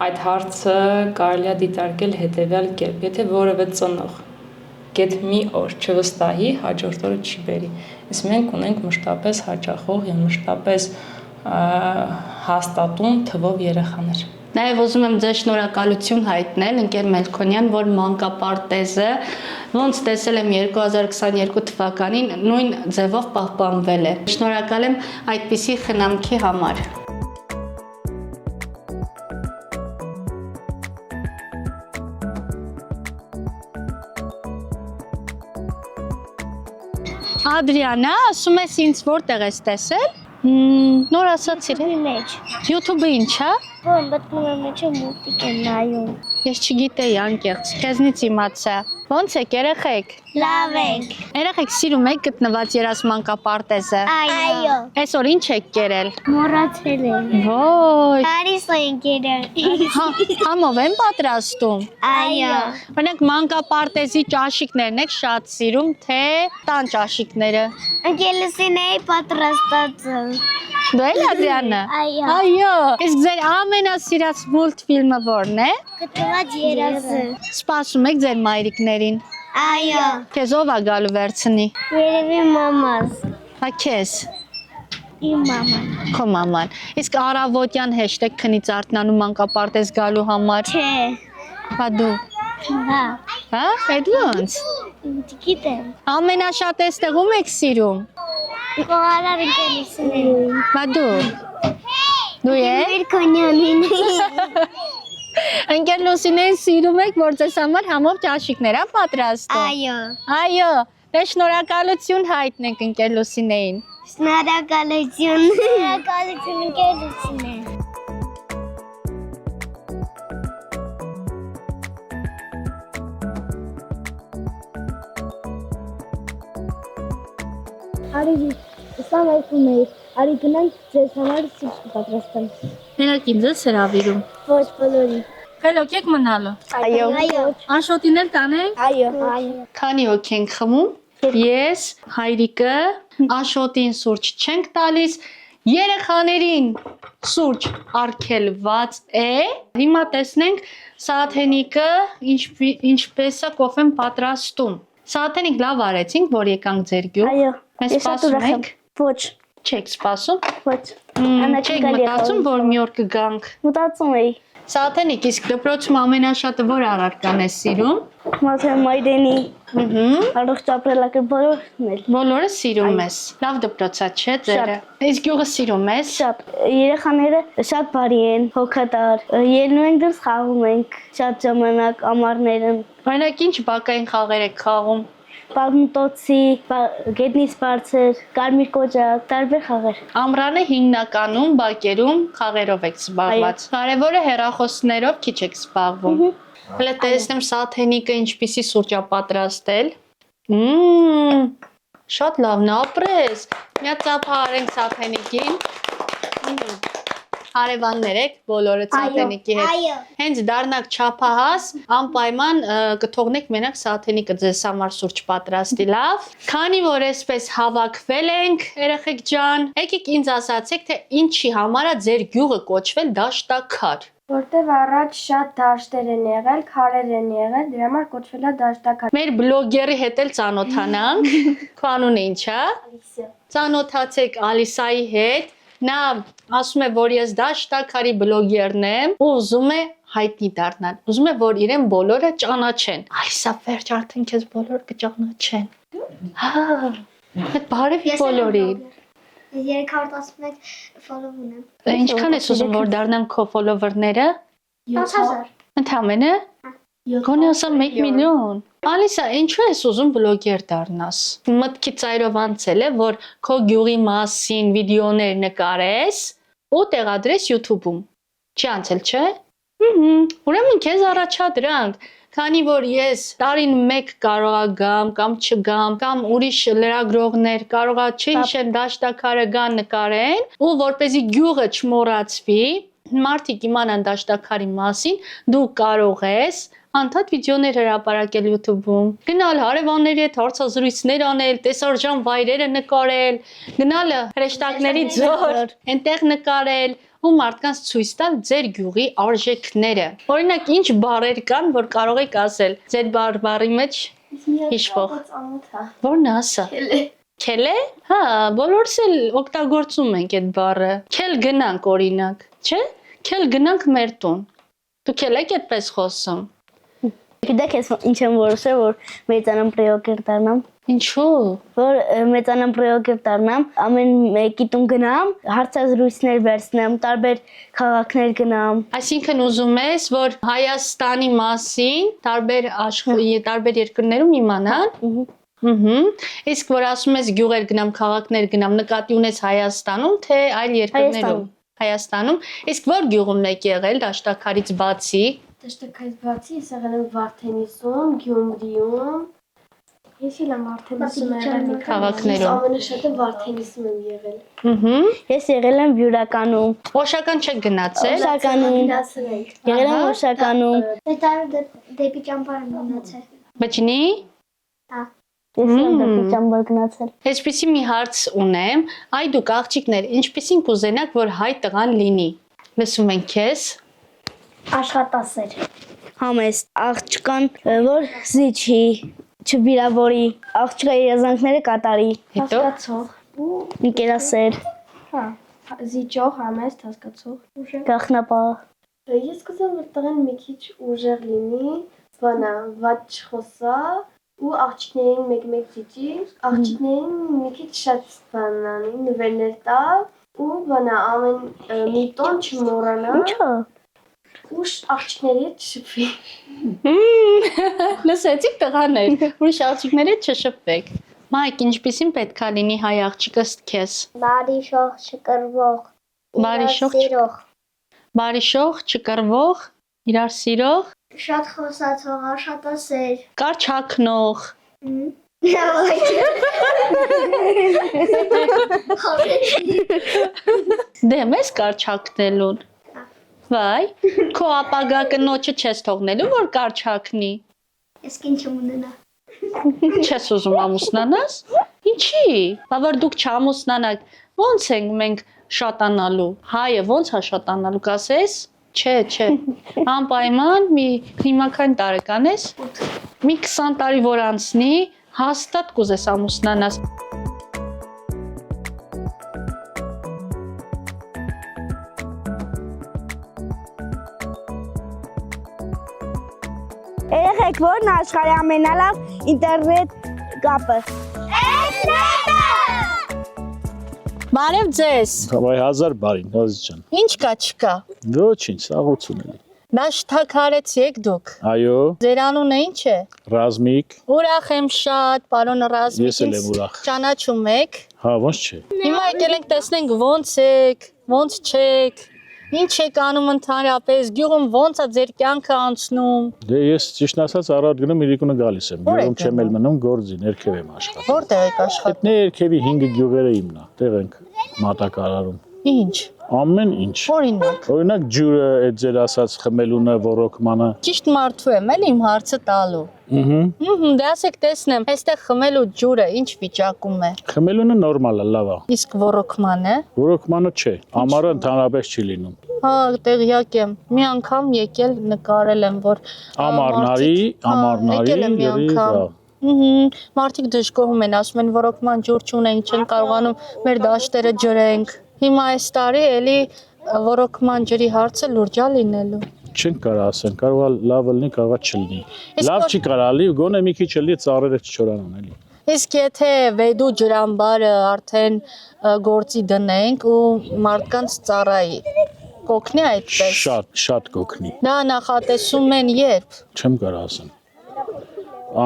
այդ հարցը կարելի է դիտարկել հետեւյալ կերպ. եթե որևէ ծնող գեթ մի օր չվստահի, հաջորդ օրը չի բերի։ Իսկ մենք ունենք մշտապես հաճախող եւ մշտապես հաստատուն թվով երեխաներ։ Նաև ուզում եմ ձեզ շնորհակալություն հայտնել, ընկեր Մելքոնյան, որ մանկապարտեզը ոնց տեսել եմ 2022 թվականին նույն ձևով պահպանվել է։ Շնորհակալ եմ այդպիսի խնամքի համար։ Ադրիանա, ասում ես ինձ որտեղ ես տեսել։ Նոր ասացիր։ YouTube-ը ինչ է։ Ո՞ն բտնում եմ մեջ մուտիկ եմ նայում։ Ես չգիտեի անկեղծ, քեզնից իմացա։ Ոնց եք երեխեք։ Լավ ենք։ Երեխեք սիրում եք գտնված երասմանկապարտեզը։ Այո։ Այսօր ինչ եք կերել։ Մոռացել եմ։ Ոյ, Փարիզ ենք երել։ համով են պատրաստում։ Այո։ Օրինակ մանկապարտեզի ճաշիկներն եք շատ սիրում, թե տան ճաշիկները։ Անգելուսինեի պատրաստածը։ Դու էլ Ադրիանը։ Այո։ Այո։ Իսկ ձեր ամենասիրած մուլտֆիլմը որն է։ Գտնված երազը։ Սպասում եք ձեր մայրիկներին։ Այո։ Քեզ ով է գալու վերցնի։ Երևի մամաս։ Հա քեզ։ Իմ մաման։ Քո մաման։ Իսկ առավոտյան հեշտ եք քնից արթնանում մանկապարտեզ գալու համար։ Չէ։ Հա դու։ Հա։ Հա, այդ ոնց։ Գիտեմ։ Ամենաշատ էստեղում եք սիրում։ Խոհարար անգելուսինեի։ Հա դու։ Դու ես։ Մելքոնյանին։ Ընկեր Լուսինեն սիրում եք, որ ձեզ համար համով ճաշիկներ ա պատրաստում։ Այո։ Այո, դե շնորհակալություն հայտնենք ընկեր Լուսինեին։ Շնորհակալություն։ Շնորհակալություն անգելուսինե։ Արի, սա մեկում է։ Արի գնանք ձեզ համար սուրճ կպատրաստեմ։ Մենակ ինձ հրավիրում։ Ոչ բոլորի։ Խելոք եք մնալու։ Այո։ Այո։ Անշոտին էլ տանենք։ Այո։ Այո։ Քանի հոգի ենք խմում։ Ես, հայրիկը, Աշոտին սուրճ չենք տալիս, երեխաներին սուրճ արգելված է։ Հիմա տեսնենք Սաթենիկը ինչպես է կոֆեն պատրաստում։ Սաթենիկ լավ արեցինք, որ եկանք ձեր գյուղ։ Այո։ Մեզ սպասում եք։ Ոչ։ Չեք սպասում։ Ոչ։ Չեք մտածում, որ մի օր կգանք։ Մտածում էի։ Սաթենիկ, իսկ դպրոցում ամենաշատը որ առարկան է սիրում։ Մաթեմայրենի։ Առողջ ապրելակը բոլորն էլ։ Բոլորը սիրում ես։ Լավ դպրոց է, չէ՞ ձերը։ Իսկ գյուղը սիրում ես։ Շատ երեխաները շատ բարի են, հոգատար։ Ելնում ենք դուրս խաղում ենք շատ ժամանակ ամառներն։ Օրինակ ինչ բակային խաղեր եք խաղում։ Պալմտոցի, գետնից բարձր, կարմիր կոճակ, տարբեր խաղեր։ Ամռանը հիմնականում բակերում խաղերով եք զբաղված։ Կարևորը հեռախոսներով քիչ եք զբաղվում։ Հələ տեսնեմ Սաթենիկը ինչպիսի սուրճ է պատրաստել։ Շատ լավն է, ապրես։ Միա ծափա արենք Սաթենիկին։ Հարևաններ եք բոլորը Սաթենիկի հետ։ Այո։ Հենց դառնաք չափահաս, անպայման կթողնեք մենակ Սաթենիկը ձեզ համար սուրճ պատրաստի, լավ։ Քանի որ այսպես հավաքվել ենք, երեխեք ջան, եկեք ինձ ասացեք, թե ինչի համար է ձեր գյուղը կոչվել Դաշտաքար։ Որտեվ առաջ շատ դաշտեր են եղել, քարեր են եղել, դրա համար կոչվել է Դաշտաքար։ Մեր բլոգերի հետ էլ ծանոթանանք։ Քո անունը ի՞նչ է։ Ալիսա։ Ծանոթացեք Ալիսայի հետ։ Նա ասում է, որ ես Դաշտաքարի բլոգերն եմ ու ուզում է հայտնի դառնալ։ Ուզում է, որ իրեն բոլորը ճանաչեն։ Ալիսա, վերջ արդեն քեզ բոլորը կճանաչեն։ Հա, այդ բարև բոլորին։ 311 follow ունեմ։ Ինչքան ես ուզում, որ դառնան քո follower-ները։ 7000։ Ընդամենը։ Գոնե ասա 1 միլիոն։ Ալիսա, ինչու ես ուզում բլոգեր դառնաս։ Մտքի ծայրով անցել է, որ քո գյուղի մասին վիդեոներ նկարես ու տեղադրես YouTube-ում։ Չի անցել, չէ։ Ուրեմն քեզ առաջադրանք, քանի որ ես տարին 1 կարողա գամ կամ չգամ, կամ ուրիշ լրագրողներ կարողա չհիշեն Դաշտաքարը գան նկարեն, ու որպեսզի գյուղը չմոռացվի, մարդիկ իմանան Դաշտաքարի մասին, դու կարող ես անդադ վիդեոներ հրապարակել YouTube-ում, գնալ հարևանների հետ հարցազրույցներ անել, տեսարժան վայրերը նկարել, գնալ հրեշտակների ձոր, այնտեղ նկարել ու մարդկանց ցույց տալ ձեր գյուղի արժեքները։ Օրինակ, ինչ բառեր կան, որ կարող եք ասել ձեր բառի մեջ հիշվող։ Որն է ասա։ Քելե։ Հա, բոլորս էլ օգտագործում ենք այդ բառը։ Քել գնանք օրինակ, չէ՞։ Քել գնանք մեր տուն։ Դուք էլ եք այդպես խոսում։ Գիտեք ես ինչ եմ որոշել, որ մեծանամ պրեոկեր դառնամ։ Ինչու։ Որ մեծանամ պրեոկեր դառնամ, ամեն մեկի տուն գնամ, հարցազրույցներ վերցնեմ, տարբեր քաղաքներ գնամ։ Այսինքն ուզում ես, որ Հայաստանի մասին տարբեր երկրներում իմանան։ Իսկ որ ասում ես գյուղեր գնամ, քաղաքներ գնամ, նկատի ունես Հայաստանում, թե այլ երկրներում։ Հայաստանում։ Իսկ որ գյուղում եք եղել Դաշտաքարից բացի։ Դաշտաքարից բացի ես եղել եմ Վարդենիսում, Գյումրիում։ Ես էլ եմ Վարդենիսում եղել մի քաղաքներում։ Ամենաշատը Վարդենիսում եմ եղել։ Ես եղել եմ Բյուրականում։ Օշական չեք գնացել։ Օշականում։ Գնացել ենք։ Եղել եմ Օշականում։ Դե դեպի ճամբար եմ գնացել։ Բջնի։ Ես եմ դեպի ճամբար գնացել։ Այսպեսի մի հարց ունեմ, այ դուք աղջիկներ, ինչպեսին կուզենաք, որ հայ տղան լինի։ Լսում ենք քեզ։ Աշխատասեր։ Համեստ աղջկան, որ զիջի, չվիրավորի, աղջկա երազանքները կատարի, Հետո Հասկացող։ ընկերասեր, Հա, զիջող, համեստ, հասկացող։ գաղտնապահ։ Ես կուզեմ, որ տղեն մի քիչ ուժեղ լինի, բանա, վատ չխոսա ու աղջիկներին մեկ-մեկ զիջի, աղջիկներին մի քիչ շատ բանանի, նվերներ տա ու բանա, ամեն մի տոն չմոռանա։ Ինչո՞։ Ու աղջիկների հետ չշփվի։ լսեցիք տղաներ, ուրիշ աղջիկների հետ չշփվեք։ Մայք, ինչպեսին պետք է լինի հայ աղջիկը քեզ։ Բարի շող, չկրվող, Բարիշող, բարիշող, չկռվող, իրար սիրող, շատ խոսացող, աշխատասեր։ կարճ Դեմ ես կարճ հագնելուն։ Վայ, քո ապագա կնոջը չես թողնելու, որ կարճ հագնի։ Ես ինչ եմ ունենա։ Չես ուզում ամուսնանաս։ Ինչի։ Բա որ դուք չամուսնանաք, ո՞նց ենք մենք շատանալու։ Հայը ո՞նց է շատանալու, կասես։ Չէ։ Անպայման մի հիմաքան տարեկան ես։ Մի 20 տարի որ անցնի, հաստատ կուզես ամուսնանաս։ Երեխեք, որն աշխարհի ամենալավ ինտերնետ կապը։ Բարև ձեզ։ Վայ 1000 բարին, հազիվ ջան։ Ինչ կա չկա։ Ոչինչ, սաղություն էլի։ Դաշտաքարից եք դուք։ Այո, Ձեր անունը ինչ է։ Ռազմիկ, Ուրախ եմ շատ, պարոն Ռազմիկ։ Ես էլ եմ ուրախ։ Ճանաչում եք։ հա, ոնց չէ։ Հիմա եկել ենք տեսնենք ոնց եք, ոնց չեք։ Ինչ եք անում ընդհանրապես, գյուղում ոնց է ձեր կյանքը անցնում։ Դե ես ճիշտ ասած առատ գնում իրիկունը գալիս եմ։ Գյուղում չեմ էլ մնում, գործի ներքև եմ աշխատում։ Որտեղ եք աշխատում։ Ներքևի 5 գյուղերը իմն է, տեղ ենք մատակարարում։ Ինչ։ Ամեն ինչ։ Օրինակ։ Օրինակ ջուրը, այդ ձեր ասած խմելունը, ոռոգմանը։ Ճիշտ մարդու եմ, էլ իմ հարցը տալու։ Դե ասեք տեսնեմ, այստեղ խմելու ջուրը ինչ վիճակում է։ Խմելունը նորմալ է, լավ է։ Իսկ ոռոգմանը։ Ոռոգմանը չէ, ամառը ընդհանրապես չի լինում։ Հա, տեղյակ եմ։ Մի անգամ եկել նկարել եմ, որ ամառնարի, Մարդիկ դժգոհում են, ասում են ոռոգման ջուր չունենք, չեն կարողանում մեր դաշտերը ջրենք։ Հիմա այս տարի էլի ոռոգման ջրի հարցը լուրջ է լինելու։ Չենք կարող ասեն, կարող է լավ լինի, կարող է չլինի։ Լավ չի կարող լինի, գոնե մի քիչ էլի ծառերը չչորանան էլի։ Իսկ եթե վեդու ջրամբարը արդեն գործի դնենք ու մարդկանց ծառայի, կօգնի այդպես։ Շատ կօգնի։ Դա նախատեսում են երբ։ Չեմ կարող ասեմ։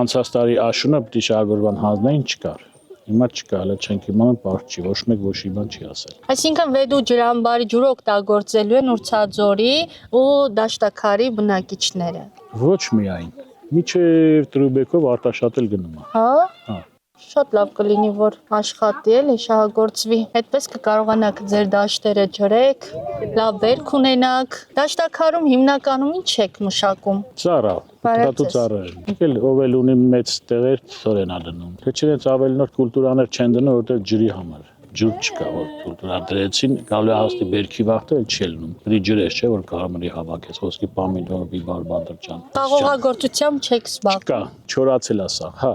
Անցած տարի աշունը պիտի շահագրգռվան հանձնային չկար։ Հիմա չկա, հələ չենք իմանում, պարզ չի, ոչ մեկ ոչ մի բան չի ասել։ Այսինքն վեդու ջրամբարի ջուրը օգտագործելու են Ուրցաձորի ու Դաշտաքարի բնակիչները։ Ոչ միայն։ Միջև Տրուբեկով Արտաշատել գնում է։ Հա։ Շատ լավ կլինի, որ աշխատի էլի, շահագործվի։ Այդպես կկարողանաք ձեր դաշտերը ջրեք, լավ բերք ունենաք։ Դաշտաքարում հիմնականում ինչ եք մշակում։ Ծառա, տատու ծառա։ Եկել ով էլ ունի մեծ տեղեր, ծորենա դնում։ Թե չնայած ավելի նոր կուլտուրաներ չեն դնում, որովհետև ջրի համար։ Ջուր չկա, որ կուլտուրա դրեցին, գալու է հաստի բերքի վաղտը էլ չի լինում։ Դի ջրես չէ, որ կարամելի հավաքես, ոսկի պամիդոր, բիբար, բادرճան։ Խաղողագործությամբ չեք զբաղվում։ Չկա, չորացել է սա, հա։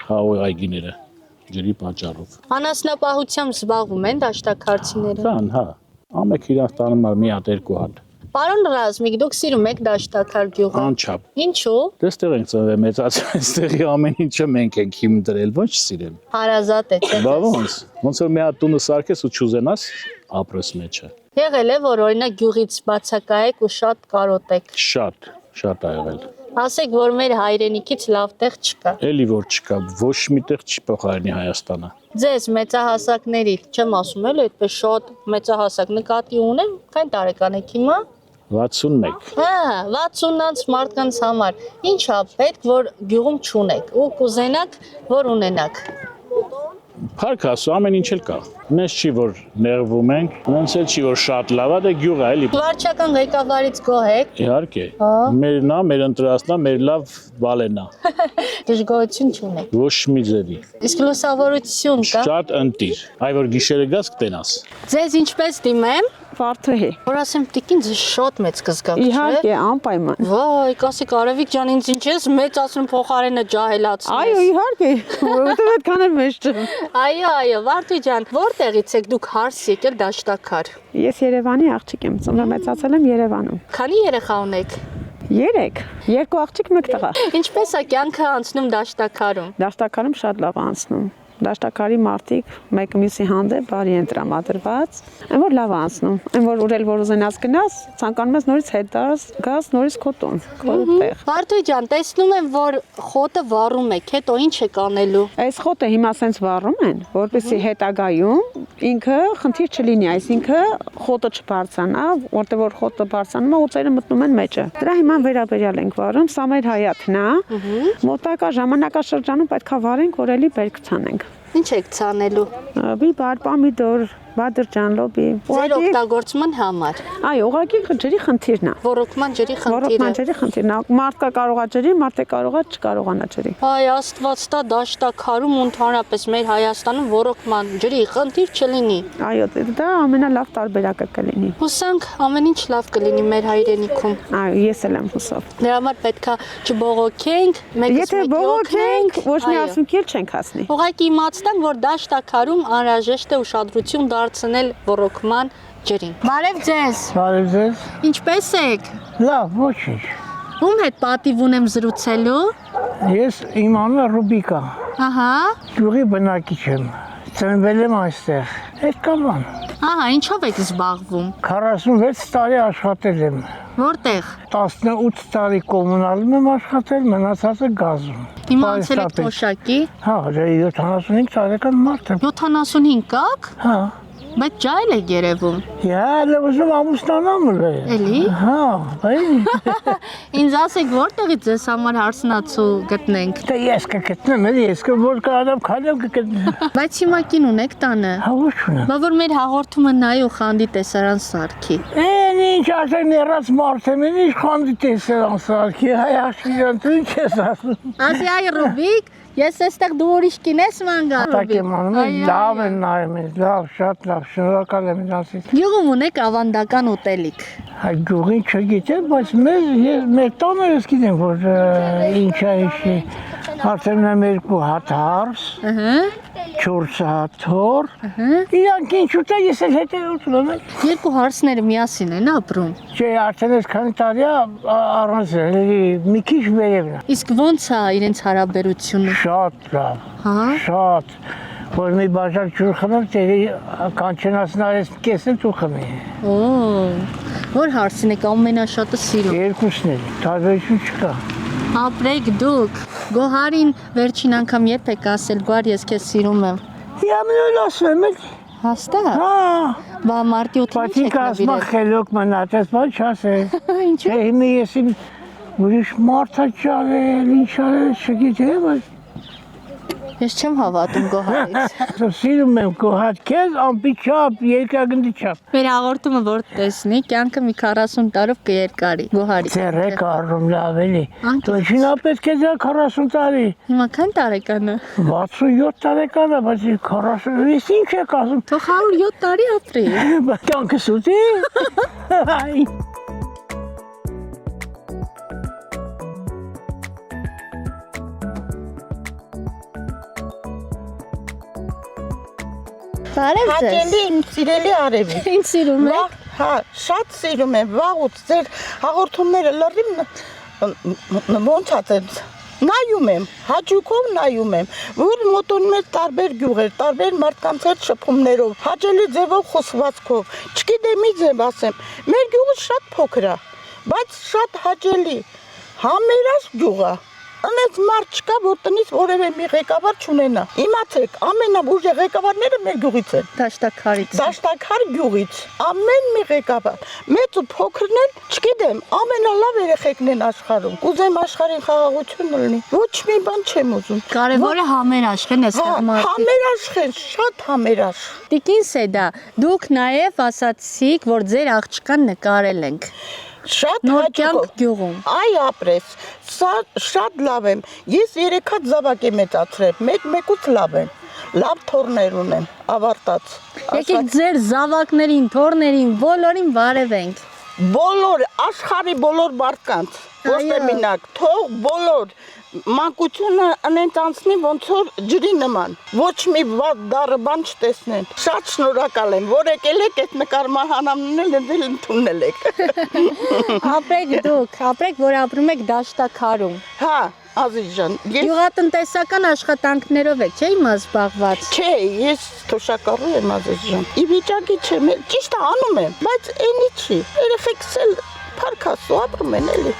Հա, ու այգիները ջրի պատճառով։ Անասնապահությամբ զբաղվում են դաշտաքարցիները։ Կան, հա։ Ամեկ իրանց տանում մի հատ, երկու հատ։ Պարոն Ռազմիկ, դուք սիրում եք Դաշտաքար գյուղը։ Անչափ։ Ինչու։ Դեստեղ ենք ծնվել, մեծացել, այստեղի ամեն ինչը մենք ենք հիմ դրել, ոչ սիրեմ։ Հարազատ եք։ Բա ոնց որ մի հատ տունը սարքես ու չուզենաս ապրես մեջը։ Եղել է, որ օրինակ գյուղից բացակայեք ու շատ կարոտեք։ Շատ ա եղել։ Ասեք, որ մեր հայրենիքից լավ տեղ չկա։ Էլի որ չկա, ոչ մի տեղ չի փոխարինի Հայաստանը։ Ձեզ մեծահասակների, չեմ ասում էլ այդպես շատ մեծահասակ նկատի ունեմ, քանի տարեկան եք հիմա։ 61։ Հա, 60-անց մարդկանց համար ի՞նչ է պետք, որ գյուղում չունեք ու կուզենաք, որ ունենաք։ Փառք Աստծո, ամեն ինչ էլ կա։ Մեզ չի որ նեղվում ենք, ոնց էլ չի որ շատ լավ է, դե գյուղ է էլի։ Վարչական ղեկավարից գոհ եք։ Իհարկե։ Մերնա, մեր ընտրածնա, մեր լավ բալենա։ Դժգոհություն չունեք։ Ոչ մի ձևի։ Իսկ լուսավորություն կա։ Շատ ընտիր։ Այ որ գիշերը գաս կտենաս։ Ձեզ ինչպես դիմեմ։ Վարդուհի։ Որ ասեմ տիկին ձեզ շատ մեծ կզգաք, չէ՞։ Իհարկե, անպայման։ Վայ, կասեք Արևիկ ջան, ինձ ինչ ես մեծ ասում փոխարենը ջահելացնես։ Այո, իհարկե, որովհետև այդքան էլ մեծ չեմ։ Այո, Վարդուհի ջան, որտեղից եք դուք հարս եկել Դաշտաքար։ Ես Երևանի աղջիկ եմ, ծնվել մեծացել եմ Երևանում։ Քանի երեխա ունեք։ 3, 2 աղջիկ, 1 տղա։ Ինչպես է կյանքը անցնում Դաշտաքարում։ Դաշտաքարում շատ լավ անցնում։ Դաշտաքարի մարդիկ մեկը մյուսի հանդեպ բարի են տրամադրված, այն որ լավ անցնում, այն որ ուրել որ ուզենաս գնաս, ցանկանում ես նորից հետ գաս նորից քո տուն, քո տեղ։ Վարդուհի ջան, տեսնում եմ, որ խոտը վառում եք, հետո ինչ եք անելու։ Այս խոտը հիմա սենց վառում են, որպեսզի հետագայում ինքը խնդիր չլինի, այսինքն խոտը չբարձրանա, որտեղ որ խոտը բարձրանում է, ուծերը մտնում են մեջը։ Դրա հիմա վերաբերյալ ենք վառում, սա մեր հայաթն է։ Մոտակա ժամանակաշրջանում պետք է վառենք, որ էլի բերք ցանենք։ Ինչ եք ցանելու։ Բիբար, պամիդոր, բادرճան, լոբի։ Ձեր օգտագործման համար։ Այո, ուղղակի ջրի խնդիրն է։ Ոռոգման ջրի խնդիրը։ Ոռոգման ջրի խնդիրն է։ Մարդկա կարողա ջրի, մարդը կարողա չկարողանա ջրի։ Այ Աստված տա Դաշտաքարում ու ընդհանրապես մեր Հայաստանում ոռոգման ջրի խնդիր չլինի։ Այո, դա ամենալավ տարբերակը կլինի։ Հուսանք ամեն ինչ լավ կլինի մեր հայրենիքում։ Այո, ես էլ եմ հուսով։ Դրա համար պետքա չբողոքենք, մեկս Եթե բողոքենք, ոչ մի ասունքել չենք հասնի։ Ուղղակի իմացտանք, որ Դաշտաքարում անհրաժեշտ է ուշադրություն դարձնել ոռոգման ջրին։ Բարև ձեզ։ Բարև ձեզ։ Ինչպե՞ս եք։ Լավ, ոչինչ։ Ում հետ պատիվ ունեմ զրուցելու։ Ես իմ անունը Ռուբիկա։ Ահա։ Գյուղի բնակիչ եմ։ Ծնվել եմ այստեղ։ Այդ կաման։ Ահա, ինչով եք զբաղվում։ 46 տարի աշխատել եմ։ Որտեղ։ 18 տարի կոմունալում եմ աշխատել, մնացածը գազում։ Հիմա անցել եք թոշակի։ Հա, 75 տարեկան մարդ եմ։ 75 կաք։ Հա։ Բայց ջայլ է երևում։ Յա, ուզում ամուսնանամ է։ Էլի։ Հա, այ։ Ինձ ասեք որտեղից ձեզ համար հարսնացու գտնենք։ Դե ես կգտնեմ, ես որ կարամ քանեմ կգտնեմ։ Բայց հիմա կին ունեք տանը։ Հա, ոչ ունեմ։ Բա որ մեր հաղորդումը նայի ու խանդի տեսարան սարքի։ Էն ինչ ասեն ներած մարդ եմ, ինչ խանդի տեսարան սարքի, հայ աշիրան, դու ինչ ես ասում։ Ասի այ Ռուբիկ, ես այստեղ դու ուրիշ կինես մանգա։ Տակ եմ անում, լավ են նայում, լավ, շատ լավ, շնորհակալ եմ դասից։ Գյուղում ունեք ավանդական ուտելիք։ Հայ գյուղին չգիտեմ, բայց մեր տանը ես գիտեմ, որ ինչ է ինչի, արդեն ունեմ 2 հատ հարս, 4 հատ թոր, իրանք ինչ ուտել, ես էլ հետևուց ունեմ։ 2 հարսները միասին են ապրում։ Չէ, արդեն ես քանի տարի առանց մի քիչ վերևն է։ Իսկ ո՞նց է իրենց հարաբերությունը։ Շատ լավ, Հա։ շատ, որ մի բաժակ ջուր խմեմ, տերի կանչենացնա ես կեսել ու խմի։ Օ, որ հարսին եք ամենաշատը սիրում։ Երկուսն էլ, տարբերություն չկա։ Ապրեք դուք։ Գոհարին վերջին անգամ երբ եք ասել, գար ես քեզ սիրում եմ։ Յամնոն ասում եմ։ Հաստատ։ Հա։ Բա մարտի 8-ին Բայց ինք ասում է խելոք մնացես, բան չասես։ Ինչու։ Հիմա ես իմ ուրիշ մարդ չարել, ինչ արել, չգիտեմ, բայց Ես չեմ հավատում Գոհարից։ Սիրում եմ Գոհար քեզ ամբիչապ, երկրագնդի չափ։ Մեր հաղորդումը որ տեսնի, կյանքը մի 40 տարով կերկարի Գոհարի։ Ձեռեք առում լավ էլի։ Դժինապես քեզ 40 տարի։ Հիմա քան տարեկան է։ 67 տարեկան է, բայց 40 ես ինչ եք ասում։ Թող 107 տարի ապրի։ Կյանքը սուտ է։ Բարև ձեզ։ Հաճելի իմ սիրելի Արևիկ։ Ինչ սիրում եք։ Հա, շատ սիրում եմ, վաղուց ձեր հաղորդումները լրիվ ոնց ասած նայում եմ, հաճույքով նայում եմ, որ մոտոնում եք տարբեր գյուղեր, տարբեր մարդկանց հետ շփումներով, հաճելի ձևով խոսվածքով, չգիտեմ ի ձև ասեմ, մեր գյուղը շատ փոքր է, բայց շատ հաճելի, համերաս գյուղ է։ Անց մարդ չկա, որ տնից որևէ մի ղեկավար չունենա։ Իմացեք, ամենաուժեղ ղեկավարները մեր գյուղից են։ Դաշտակարից։ Դաշտակար գյուղից։ Ամեն մի ղեկավար։ Մեծ ու փոքրն են, չգիտեմ, ամենալավ երեխեքն են աշխարհում։ Կուզեմ աշխարհին խաղաղություն լինի։ Ոչ մի բան չեմ ուզում։ Կարևորը համերաշխեն է մարդիկ։ Համերաշխեն, շատ համերաշխ։ Տիկին Սեդա, դուք նաև ասացիք, որ ձեր աղջկան նկարել ենք։ Շատ հաճույքով գյուղում։ Այ ապրես, շատ լավ եմ։ Ես 3 հատ զավակ եմ մեծացրել, մեկ-մեկուց լավ եմ։ Լավ թորներ ունեմ, ավարտած։ Եկեք ձեր զավակներին, թորներին, բոլորին բարևենք։ Բոլոր աշխարհի բոլոր մարդկանց, ոչ թե մենակ, թող բոլոր մանկությունը անենց անցնի ոնց որ ջրի նման, ոչ մի վատ դառը բան չտեսնեն։ Շատ շնորհակալ եմ, որ եկել եք այդ նկարման հանամնել դել ընդունել եք։ Ապրեք դուք, ապրեք, որ ապրում եք Դաշտակարում։ Հա, Ազիզ ջան, գյուղատնտեսական աշխատանքներով եք, չէ՞ հիմա զբաղված։ Չէ, ես թոշակառու եմ Ազիզ ջան։ Ի վիճակի չեմ, ճիշտ է անում եմ, բայց էնի չի։ Երեխեքս էլ փառքասու ապրում են էլի։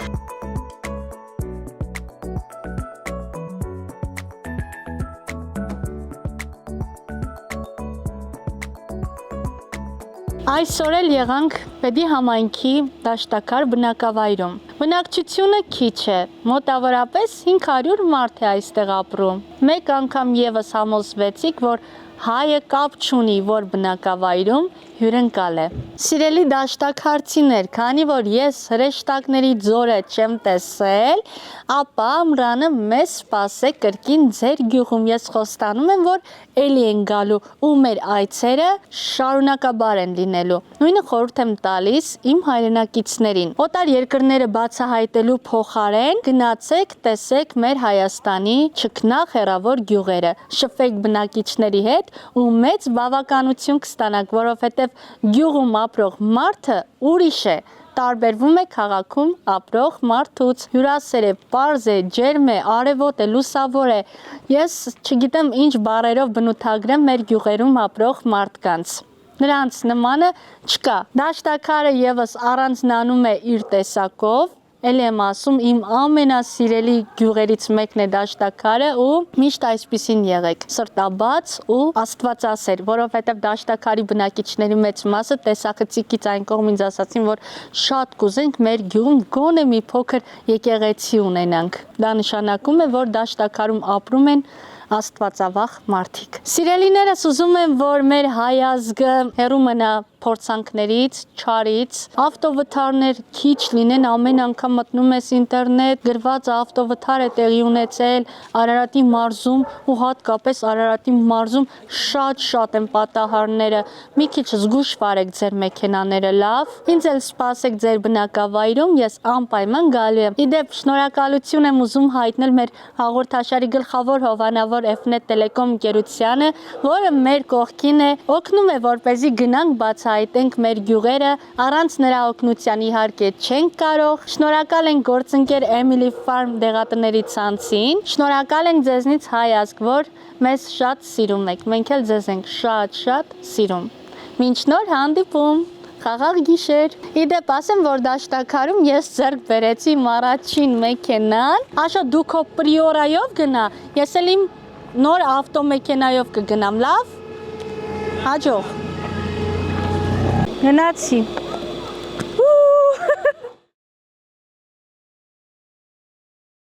Այսօր էլ եղանք Պետի համայնքի Դաշտակար բնակավայրում։ Բնակչությունը քիչ է, մոտավորապես 500 մարդ է այստեղ ապրում։ Մեկ անգամ եւս համոզվեցիք, որ հայը կապ չունի, որ բնակավայրում հյուրընկալ է։ Սիրելի դաշտակարցիներ, քանի որ ես հրեշտակների ձորը չեմ տեսել, ապա ամռանը մեզ սպասե կրկին ձեր գյուղում։ Ես խոստանում եմ, որ էլի են գալու ու մեր այցերը շարունակաբար են լինելու։ Նույնը խորհուրդ եմ տալիս իմ հայրենակիցներին։ Օտար երկրները բացահայտելու փոխարեն գնացեք, տեսեք մեր Հայաստանի չքնաղ հեռավոր գյուղերը, շփվեք բնակիչների հետ ու մեծ բավականություն կստանաք, որովհետև գյուղում ապրող մարդը ուրիշ է, տարբերվում է քաղաքում ապրող մարդուց։ Հյուրասեր է, պարզ է, ջերմ է, արևոտ է, լուսավոր է։ Ես չգիտեմ ինչ բառերով բնութագրեմ մեր գյուղերում ապրող մարդկանց։ Նրանց նմանը չկա։ Դաշտակարը եւս առանձնանում է իր տեսակով, Էլի եմ ասում, իմ ամենասիրելի գյուղերից մեկն է Դաշտաքարը ու միշտ այսպեսին եղեք, սրտաբաց ու աստվածասեր, որովհետև Դաշտաքարի բնակիչների մեծ մասը տեսախցիկից այն կողմից ասացին, որ շատ կուզենք մեր գյուղում գոնե մի փոքր եկեղեցի ունենանք։ Դա նշանակում է, որ Դաշտաքարում ապրում են աստվածավախ մարդիկ։ Սիրելիներս, ուզում եմ, որ մեր հայ ազգը հեռու մնա փորձանքներից, չարից, ավտովթարներ քիչ լինեն, ամեն անգամ մտնում ես ինտերնետ, գրված ավտովթար է տեղի ունեցել Արարատի մարզում ու հատկապես Արարատի մարզում շատ են պատահարները։ Մի քիչ զգույշ վարեք ձեր մեքենաները, լավ։ Ինձ էլ սպասեք ձեր բնակավայրում, ես անպայման գալու եմ։ Իդեպ շնորհակալություն եմ ուզում հայտնել մեր հաղորդաշարի գլխավոր հովանավոր F-Net Telecom ընկերությանը, որը մեր կողքին է, օգնում է, որպեսզի գնանք բացահայտենք մեր գյուղերը, առանց նրա օգնության իհարկե չենք կարող։ Շնորհակալ ենք գործընկեր Emily Farm դեղատների ցանցին։ Շնորհակալ ենք ձեզնից հայ ազգ, որ մեզ շատ սիրում եք։ Մենք էլ ձեզ ենք շատ սիրում։ Մինչ նոր հանդիպում։ Խաղաղ գիշեր։ Իդեպ ասեմ, որ Դաշտաքարում ես ձեռք բերեցի իմ առաջին մեքենան։ Աշո դու քո պրիորայով գնա, ես էլ իմ նոր ավտոմեքենայով կգնամ, լավ։ Հաջող։ Գնացի։